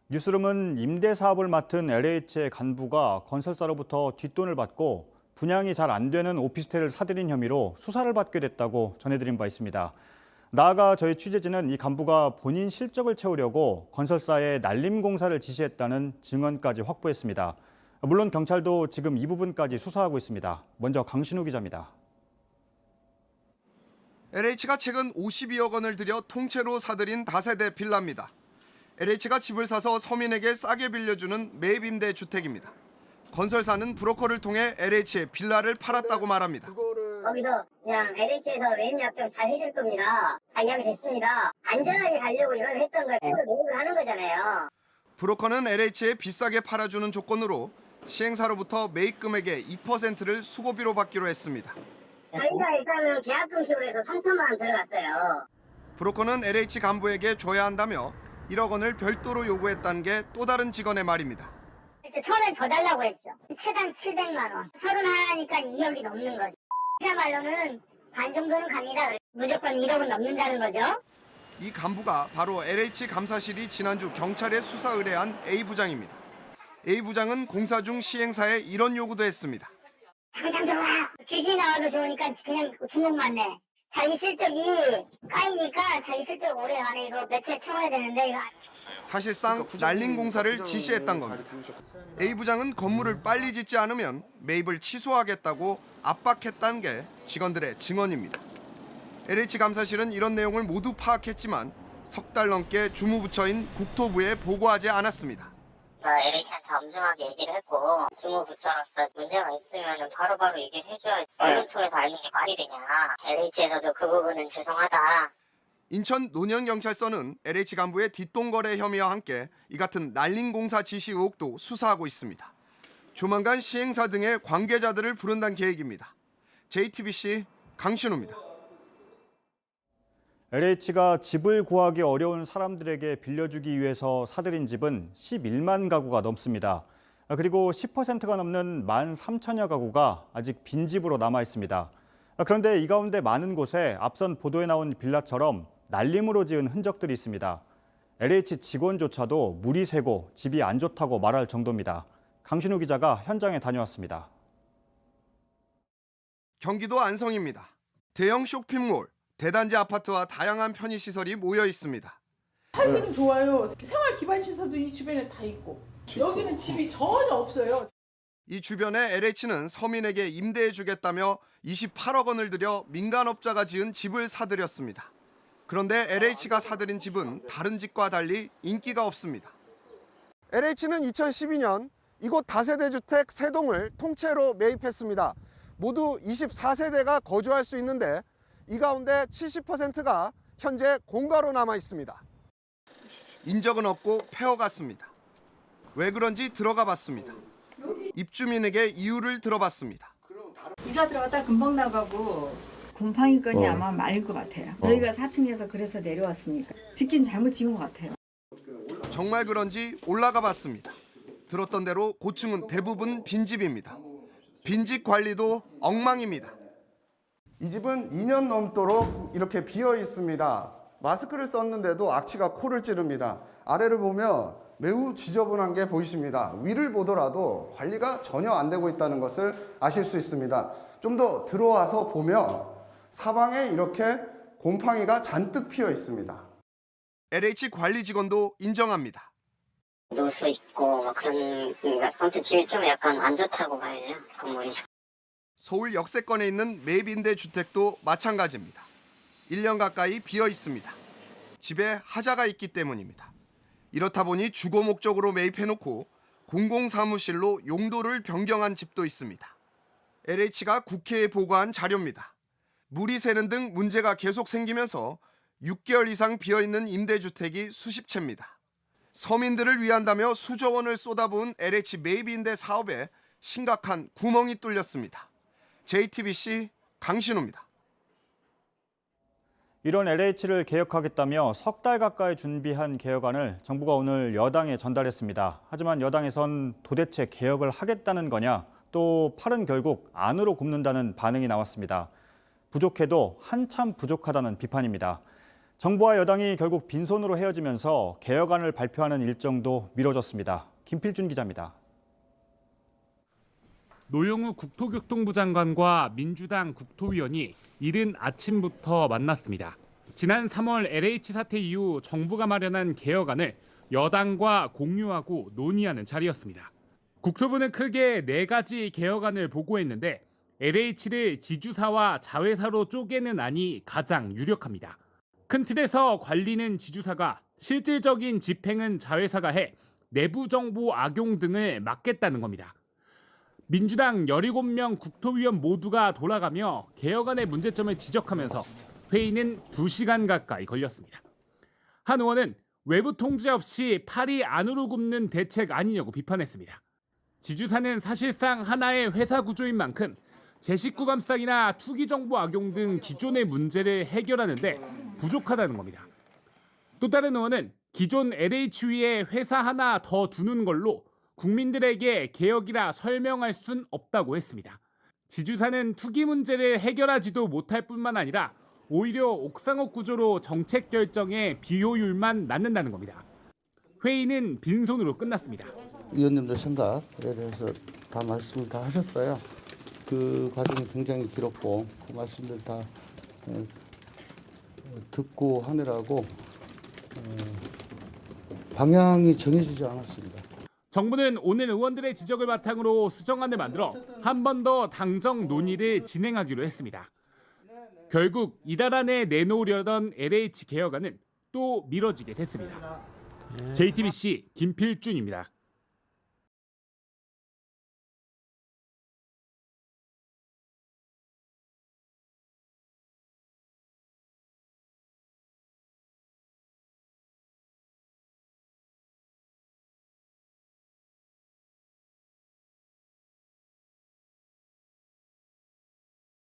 뉴스룸은 임대 사업을 맡은 LH의 간부가 건설사로부터 뒷돈을 받고 분양이 잘 안 되는 오피스텔을 사들인 혐의로 수사를 받게 됐다고 전해드린 바 있습니다. 나아가 저희 취재진은 이 간부가 본인 실적을 채우려고 건설사에 날림 공사를 지시했다는 증언까지 확보했습니다. 물론 경찰도 지금 이 부분까지 수사하고 있습니다. 먼저 강신우 기자입니다. LH가 최근 52억 원을 들여 통째로 사들인 다세대 빌라입니다. LH가 집을 사서 서민에게 싸게 빌려주는 매입 임대 주택입니다. 건설사는 브로커를 통해 LH에 빌라를 팔았다고 말합니다. 거기서 그냥 LH에서 매입 약정 잘 해줄 겁니다. 다 이야기 됐습니다. 안전하게 가려고 이걸 했던 걸 매입을 하는 거잖아요. 브로커는 LH에 비싸게 팔아주는 조건으로 시행사로부터 매입 금액의 2%를 수고비로 받기로 했습니다. 저희가 일단은 계약금식으로 해서 3천만 원 들어갔어요. 브로커는 LH 간부에게 줘야 한다며 1억 원을 별도로 요구했다는 게 또 다른 직원의 말입니다. 처음엔 더 달라고 했죠. 최단 700만 원. 31니까 2억이 넘는 거죠. 그야말로는 반 정도는 갑니다. 무조건 1억은 넘는다는 거죠. 이 간부가 바로 LH 감사실이 지난주 경찰에 수사 의뢰한 A 부장입니다. A 부장은 공사 중 시행사에 이런 요구도 했습니다. 당장 들어와. 귀신이 나와도 좋으니까 그냥 주먹만 내. 자기 실적이 까이니까 자기 실적 올해 안에 이거 매체 채워야 되는데 이거. 사실상 날림 공사를 지시했던 겁니다. A 부장은 건물을 빨리 짓지 않으면 매입을 취소하겠다고 압박했다는 게 직원들의 증언입니다. LH 감사실은 이런 내용을 모두 파악했지만 석 달 넘게 주무부처인 국토부에 보고하지 않았습니다. LH한테 엄중하게 얘기를 했고 주무부처로서 문제가 있으면 바로바로 얘기를 해줘야 언론 통해서 알는 게 말이 되냐. LH에서도 그 부분은 죄송하다. 인천 논현경찰서는 LH 간부의 뒷돈 거래 혐의와 함께 이 같은 날림 공사 지시 의혹도 수사하고 있습니다. 조만간 시행사 등의 관계자들을 부른다는 계획입니다. JTBC 강신우입니다. LH가 집을 구하기 어려운 사람들에게 빌려주기 위해서 사들인 집은 11만 가구가 넘습니다. 그리고 10%가 넘는 13,000여 가구가 아직 빈집으로 남아 있습니다. 그런데 이 가운데 많은 곳에 앞선 보도에 나온 빌라처럼 날림으로 지은 흔적들이 있습니다. LH 직원조차도 물이 새고 집이 안 좋다고 말할 정도입니다. 강신우 기자가 현장에 다녀왔습니다. 경기도 안성입니다. 대형 쇼핑몰, 대단지 아파트와 다양한 편의시설이 모여 있습니다. 살기는 좋아요. 생활 기반 시설도 이 주변에 다 있고 여기는 집이 전혀 없어요. 이 주변에 LH는 서민에게 임대해 주겠다며 28억 원을 들여 민간업자가 지은 집을 사들였습니다. 그런데 LH가 사들인 집은 다른 집과 달리 인기가 없습니다. LH는 2012년 이곳 다세대 주택 3동을 통째로 매입했습니다. 모두 24세대가 거주할 수 있는데 이 가운데 70%가 현재 공가로 남아 있습니다. 인적은 없고 폐허갔습니다. 왜 그런지 들어가 봤습니다. 입주민에게 이유를 들어봤습니다. 이사 들어갔다 금방 나가고 곰팡이건이 아마 많을 것 같아요. 저희가 4층에서 그래서 내려왔으니까 짓긴 잘못 지은 것 같아요. 정말 그런지 올라가 봤습니다. 들었던 대로 고층은 대부분 빈집입니다. 빈집 관리도 엉망입니다. 이 집은 2년 넘도록 이렇게 비어 있습니다. 마스크를 썼는데도 악취가 코를 찌릅니다. 아래를 보면 매우 지저분한 게 보이십니다. 위를 보더라도 관리가 전혀 안 되고 있다는 것을 아실 수 있습니다. 좀 더 들어와서 보면 사방에 이렇게 곰팡이가 잔뜩 피어 있습니다. LH 관리 직원도 인정합니다. 노수 있고 그런 아무튼 집이 좀 약간 안 좋다고 봐야죠. 건물이. 서울 역세권에 있는 매입임대 주택도 마찬가지입니다. 1년 가까이 비어 있습니다. 집에 하자가 있기 때문입니다. 이렇다 보니 주거 목적으로 매입해놓고 공공사무실로 용도를 변경한 집도 있습니다. LH가 국회에 보고한 자료입니다. 물이 새는 등 문제가 계속 생기면서 6개월 이상 비어있는 임대주택이 수십 채입니다. 서민들을 위한다며 수조 원을 쏟아부은 LH 매입임대 사업에 심각한 구멍이 뚫렸습니다. JTBC 강신우입니다. 이런 LH를 개혁하겠다며 석 달 가까이 준비한 개혁안을 정부가 오늘 여당에 전달했습니다. 하지만 여당에선 도대체 개혁을 하겠다는 거냐, 또 팔은 결국 안으로 굽는다는 반응이 나왔습니다. 부족해도 한참 부족하다는 비판입니다. 정부와 여당이 결국 빈손으로 헤어지면서 개혁안을 발표하는 일정도 미뤄졌습니다. 김필준 기자입니다. 노영우 국토교통부 장관과 민주당 국토위원이 이른 아침부터 만났습니다. 지난 3월 LH 사태 이후 정부가 마련한 개혁안을 여당과 공유하고 논의하는 자리였습니다. 국토부는 크게 4가지 개혁안을 보고했는데 LH를 지주사와 자회사로 쪼개는 안이 가장 유력합니다. 큰 틀에서 관리는 지주사가, 실질적인 집행은 자회사가 해 내부 정보 악용 등을 막겠다는 겁니다. 민주당 17명 국토위원 모두가 돌아가며 개혁안의 문제점을 지적하면서 회의는 2시간 가까이 걸렸습니다. 한 의원은 외부 통제 없이 팔이 안으로 굽는 대책 아니냐고 비판했습니다. 지주사는 사실상 하나의 회사 구조인 만큼 제19 감상이나 투기 정보 악용 등 기존의 문제를 해결하는 데 부족하다는 겁니다. 또 다른 의원은 기존 LH 위에 회사 하나 더 두는 걸로 국민들에게 개혁이라 설명할 순 없다고 했습니다. 지주사는 투기 문제를 해결하지도 못할 뿐만 아니라 오히려 옥상옥 구조로 정책 결정에 비효율만 낳는다는 겁니다. 회의는 빈손으로 끝났습니다. 위원님들 생각에 대해서 다 말씀을 다 하셨어요. 그 과정이 굉장히 길었고 그 말씀들 다 듣고 하느라고 방향이 정해지지 않았습니다. 정부는 오늘 의원들의 지적을 바탕으로 수정안을 만들어 한 번 더 당정 논의를 진행하기로 했습니다. 결국 이달 안에 내놓으려던 LH 개혁안은 또 미뤄지게 됐습니다. JTBC 김필준입니다.